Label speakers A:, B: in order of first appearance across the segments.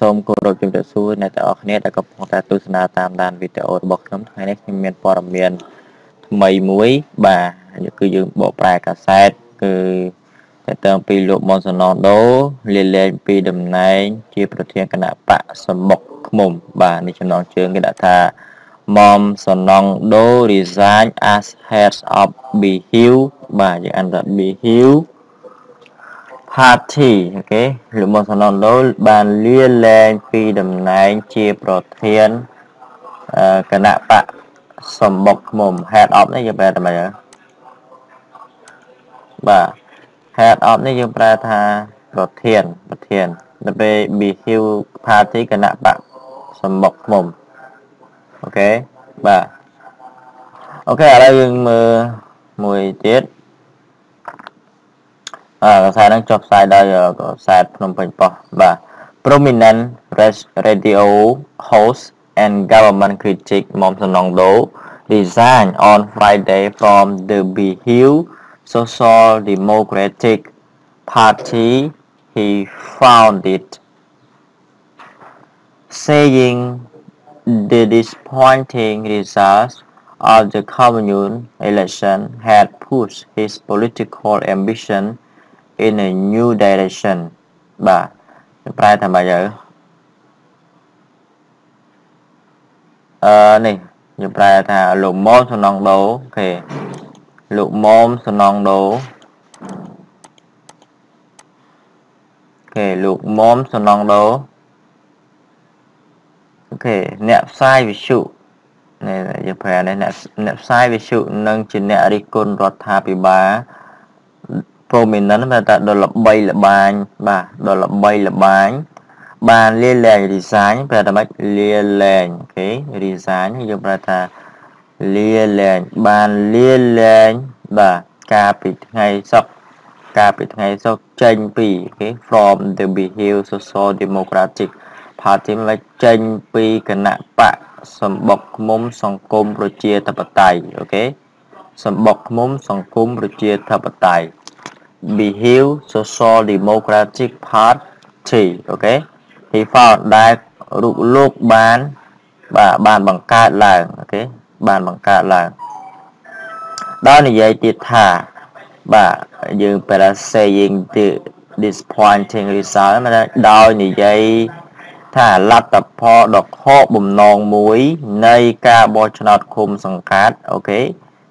A: សូមគោរពជំរាបសួរអ្នកទាំងអស់គ្នាដែលកំពុងតែទស្សនាតាមដានវីដេអូរបស់ខ្ញុំថ្ងៃនេះខ្ញុំមានព័ត៌មានថ្មីមួយបាទគឺយើងបកប្រែកាសែតគឺតែតើពីលោកមុនសណងដូលាលែងពីតំណែងជាប្រធានគណៈបកសម្បុកឃ្មុំបាទនេះចំណងជើងគេដាក់ថាមុំសណងដូ resign as head of BHIU បាទយើងអានថា BHIU Party អូខេលោកមុនសណងដូបានលាលែងពីតំណែងជាប្រធានគណៈបកសម្បុកឃ្មុំ head of នេះយើងប្រែថាម៉េចបាទ head of នេះយើងប្រែថាប្រធានដល់ពេល BHIU Party គណៈបកសម្បុកឃ្មុំអូខេបាទអូខេឥឡូវយើងមើលមួយទៀតកាសែតហ្នឹងចុះផ្សាយដោយកាសែតភ្នំពេញប៉ុស្តិ៍បាទ Prominent radio host and government critic Mom Sonongdo resigned on Friday from the BHIU Social Democratic Party he founded, saying the disappointing results of the commune election had pushed his political ambition in a new direction បាទប្រែថាម៉េចទៅនេះយើងប្រែថាលោកមុំសណងដូអូខេលោកមុំសណងដូអូខេលោកមុំសណងដូអូខេអ្នកផ្សាយវិទ្យុនេះយើងប្រែនេះអ្នកផ្សាយវិទ្យុនិងជាអ្នករិះគន់រដ្ឋាភិបាលprominent តែដល់ល្បីល្បាញបាទដល់ល្បីល្បាញបានលាលែង resign ប្រែថាម៉េចលាលែងអូខេ resign យើងប្រែថាលាលែងបានលាលែងបាទកាលពីថ្ងៃសុក្រចេញពីអូខេ from the BHIU Social Democratic Party មកចេញពីគណៈបកសម្បុកឃ្មុំសង្គមប្រជាធិបតេយ្យអូខេសម្បុកឃ្មុំសង្គមប្រជាធិបតេយ្យBHIU Social Democratic Party អូខេ he found ដែលរូបលោកបានបង្កើតឡើងអូខេបានបង្កើតឡើងដោយនិយាយទៀតថាបាទយើងប្រែ saying the disappointing result មកដោយនិយាយថាលទ្ធផលដ៏ខកបំណងមួយនៃការបោះឆ្នោតឃុំសង្កាត់អូខេ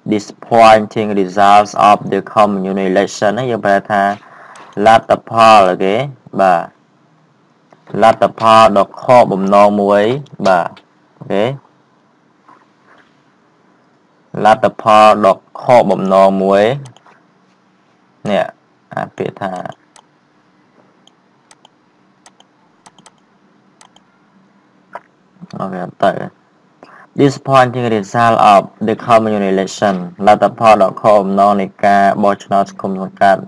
A: disappointing results of the commune election ហ្នឹងយើងប្រែថាលទ្ធផលអូខេបាទលទ្ធផលដ៏ខកបំណងមួយបាទអូខេលទ្ធផលដ៏ខកបំណងមួយនេះអាពាក្យថាអូខេទៅ disappointing result of the commune election លទ្ធផលដ៏ខកបំណងនៃការបោះឆ្នោតឃុំសង្កាត់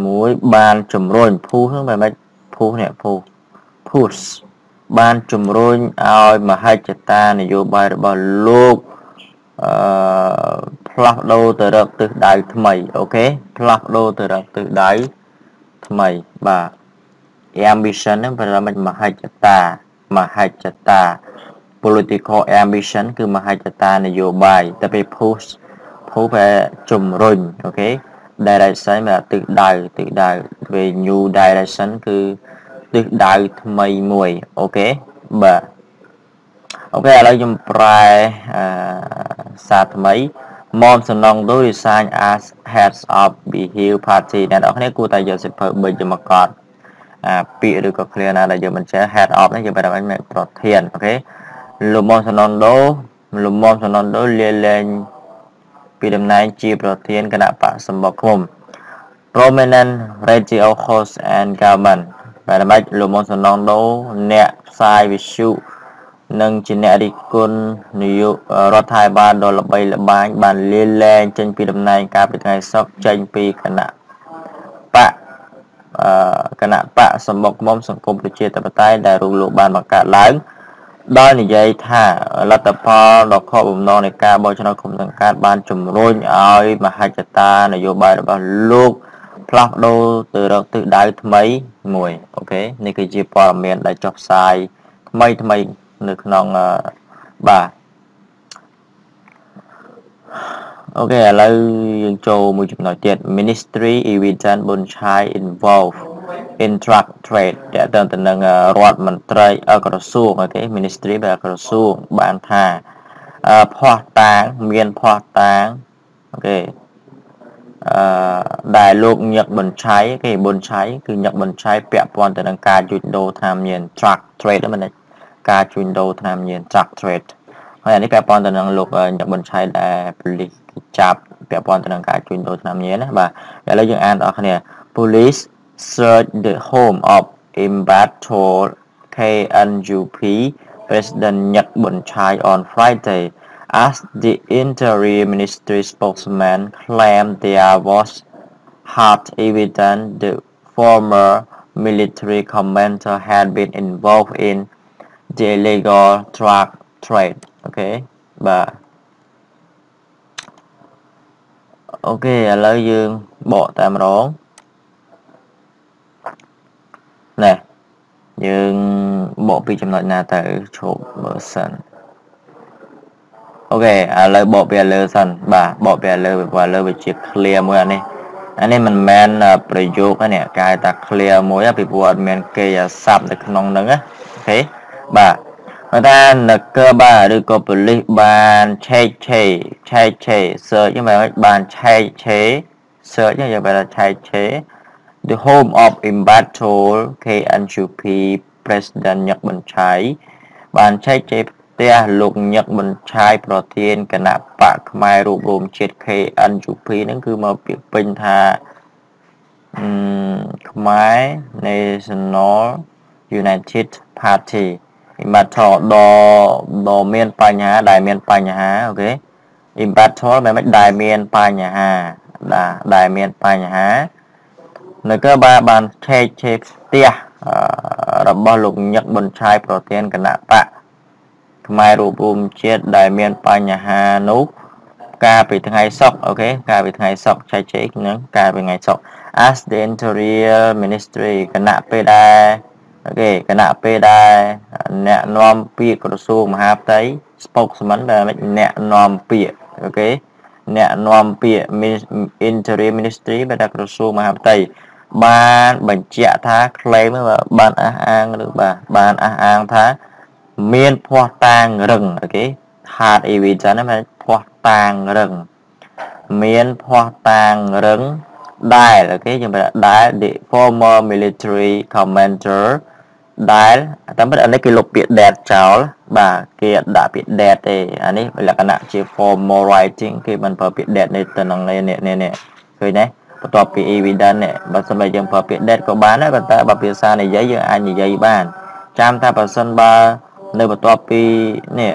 A: មួយបានជំរុញភូសហ្នឹងបែបម៉េចភូសនេះភូសបានជំរុញឲ្យមហិច្ឆតានយោបាយរបស់លោកផ្លាស់ប្ដូរទៅរកទិសដៅថ្មីអូខេផ្លាស់ប្ដូរទៅរកទិសដៅថ្មីបាទ ambition ហ្នឹងប្រហែលមហិច្ឆតា political ambition គឺមហិច្ឆតានយោបាយតែពេល push បែជំរុញអូខេ direction បែទិសដៅពេល new direction គឺទិសដៅថ្មីមួយអូខេបាទអូខេឥឡូវខ្ញុំប្រែសារថ្មីមុំសណងដូ resign as heads of BHIU Party អ្នកនរគ្នាគួរតែយកសិភៅ3យកមកកត់ពាក្យឬក៏ clear ណាដែលយើងមិនចេះ head of នេះយើងបែរថាប្រធានអូខេលោកមុំសណងដូលាលែងពីតំណែងជាប្រធានគណៈបកសម្បុកឃ្មុំ prominent radio host and government បែរថាលោកមុំសណងដូអ្នកផ្សាយវិទ្យុនិងជាអ្នករិះគន់នយោបាយរដ្ឋាភិបាលដ៏ល្បីល្បាញបានលាលែងចេញពីតំណែងកាលពីថ្ងៃសុក្រចេញពីគណៈបកសម្បុកឃ្មុំសង្គមប្រជាធិបតេយ្យដែលលោកបានបង្កើតឡើងដោយនិយាយថាលទ្ធផលដ៏ខកបំណងនៃការបោះឆ្នោតឃុំសង្កាត់បានជំរុញឲ្យមហិច្ឆតានយោបាយរបស់លោកផ្ ផ្លាស់ប្ដូរទៅរកទិសដៅថ្មីមួយអូខេនេះគឺជាព័ត៌មានដែលចុះផ្សាយថ្មីនៅក្នុងបាទអូខេឥឡូវយើងចូលមួយចំណុចទៀត Ministry Evidence ប៊ុនឆាយ involved in drug trade តើទៅនឹងរដ្ឋមន្ត្រីក្រសួងអូខេ Ministry បែបក្រសួងបានថាភ័ស្តុតាងមានភ័ស្តុតាងអូខេដែលលោកញឹកបញ្ឆៃគេប៊ុនឆៃគឺញឹកបញ្ឆៃពាក់ព័ន្ធទៅនឹងការជួញដូរថ្នាំញៀន drug trade ហ្នឹងមិនការជួញដូរថ្នាំញៀន drug trade ហើយអានេះពាក់ព័ន្ធទៅនឹងលោកញឹកបញ្ឆៃដែលប៉ូលីសចាប់ពាក់ព័ន្ធទៅនឹងការជួញដូរថ្នាំញៀនណាបាទឥឡូវយើងអានដល់គ្នា Police search the home of Imbator KNUP President Nhật Bun Chai on Friday as the Interior Ministry spokesman claimed there was hard evidence the former military commander had been involved in the illegal drug trade. Okay, បាទអូខេឥឡូវយើងបកតែម្ដងណែយើងបកពីចំណុចណាទៅឈប់មើលសិនអូខេឥឡូវបកពីលើសិនបាទបកពីលើវាជា clear មួយអានេះមិនមែនប្រយោគទេនេះគេហៅថា clear មួយពីព្រោះអត់មានគេស័ព្ទនៅក្នុងហ្នឹងណាអូខេបាទគាត់ថានគរបាលឬក៏ប៉ូលីសបានឆែកឆេ search ហ្នឹងបានឆែកឆេ search យ៉ាងបែបថាឆែកឆេ the home of Imbator KNUP President ញឹកបញ្ឆៃបានឆែកឆេផ្ទះលោកញឹកបញ្ឆៃប្រធានគណៈបកខ្មែររួបរวมជាតិ KNUP ហ្នឹងគឺមកពាក្យពេញថាខ្មែរ National United Party Imbator ដ៏មានបញ្ហាដែលមានបញ្ហាអូខេ Imbator មិនដែលមានបញ្ហាដែលមានបញ្ហានៅក៏បានឆែកឆេផ្ទះរបស់លោកញឹកបញ្ឆៃប្រធានគណៈបកខ្មែររួបរวมជាតិដែលមានបញ្ហានោះកាលពីថ្ងៃសុក្រអូខេកាលពីថ្ងៃសុក្រឆែកឆេនឹងកាលពីថ្ងៃសុក្រ as the Interior Ministry គណៈពេលដែរអូខេគណៈពេលដែរអ្នកនាំពាក្យក្រសួងមហាផ្ទៃ spokesman ដែលអ្នកនាំពាក្យអូខេអ្នកនាំពាក្យ Interior Ministry បែបក្រសួងមហាផ្ទៃបានបញ្ជាក់ថា claim បានអះអាងឬបានអះអាងថាមានភ័ស្តុតាងរឹងអូខេ hard evidence ហ្នឹងភ័ស្តុតាងរឹងមានភ័ស្តុតាងរឹងដែលអូខេយើងប្រើដែល the former military commander ដែលតែមិនអានេះគេលុបពាក្យ dead ចោលបាទគេអត់ដាក់ពាក្យ dead ទេអានេះលក្ខណៈជា formal writing គេមិនប្រើពាក្យ dead នេះទៅនឹងនេះឃើញទេបន្ទាប់ពី evidence នេះបើសិនបើយើងប្រើពាក្យ dead ក៏បានដែរប៉ុន្តែបើភាសានិយាយយើងអាចនិយាយបានចាំថាបើសិនបើនៅបន្ទាប់ពីនេះ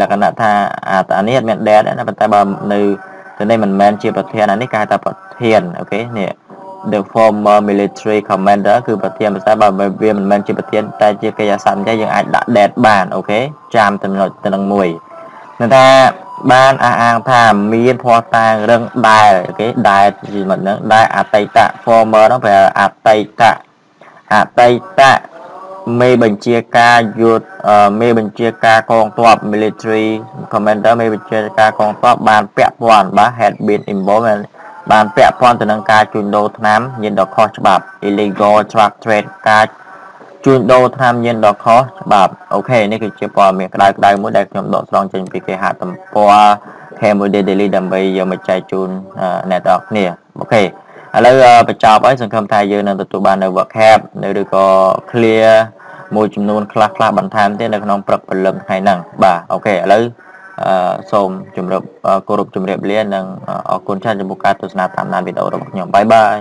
A: លក្ខណៈថាអានេះអត់មាន dead ណាប៉ុន្តែបើនៅទៅនេះមិនមែនជាប្រធានអានេះគេហៅថាប្រធានអូខេនេះ the former military commander គឺប្រធានភាសាបើវាមិនមែនជាប្រធានតែជាកិច្ចសន្យាយើងអាចដាក់ dead បានអូខេចាំចំណុចទៅនឹងមួយគឺថាបានអះអាងថាមានភ័ស្តុតាងរឹងដែលអូខេដែលជាមិនហ្នឹងដែលអតីត former ហ្នឹងប្រែអតីតមេបញ្ជាការយុទ្ធមេបញ្ជាការកងទ័ព military commander មេបញ្ជាការកងទ័ពបានពាក់ព័ន្ធបាទ had been involved បានពាក់ព័ន្ធទៅនឹងការជួញដូរថ្នាំញៀនដ៏ខុសច្បាប់ illegal drug trade ការជួញដូរថ្នាំញៀនដ៏ខុសច្បាប់អូខេនេះគឺជាព័ត៌មានក្តៅមួយដែលខ្ញុំដកស្រង់ចេញពីគេហទំព័រ Cambodia Daily ដើម្បីយកមកចែកជូនអ្នកទាំងគ្នាអូខេឥឡូវបញ្ចប់ហើយសង្ឃឹមថាយើងនឹងទទួលបាននៅ workshop ឬក៏ clear មួយចំនួនខ្លះបន្ថែមទៀតនៅក្នុងព្រឹកព្រលឹមថ្ងៃហ្នឹងបាទអូខេឥឡូវសូមគោរពជម្រាបលានិងអរគុណច្រើនចំពោះការទស្សនាតាមដានវីដេអូរបស់ខ្ញុំបាយបាយ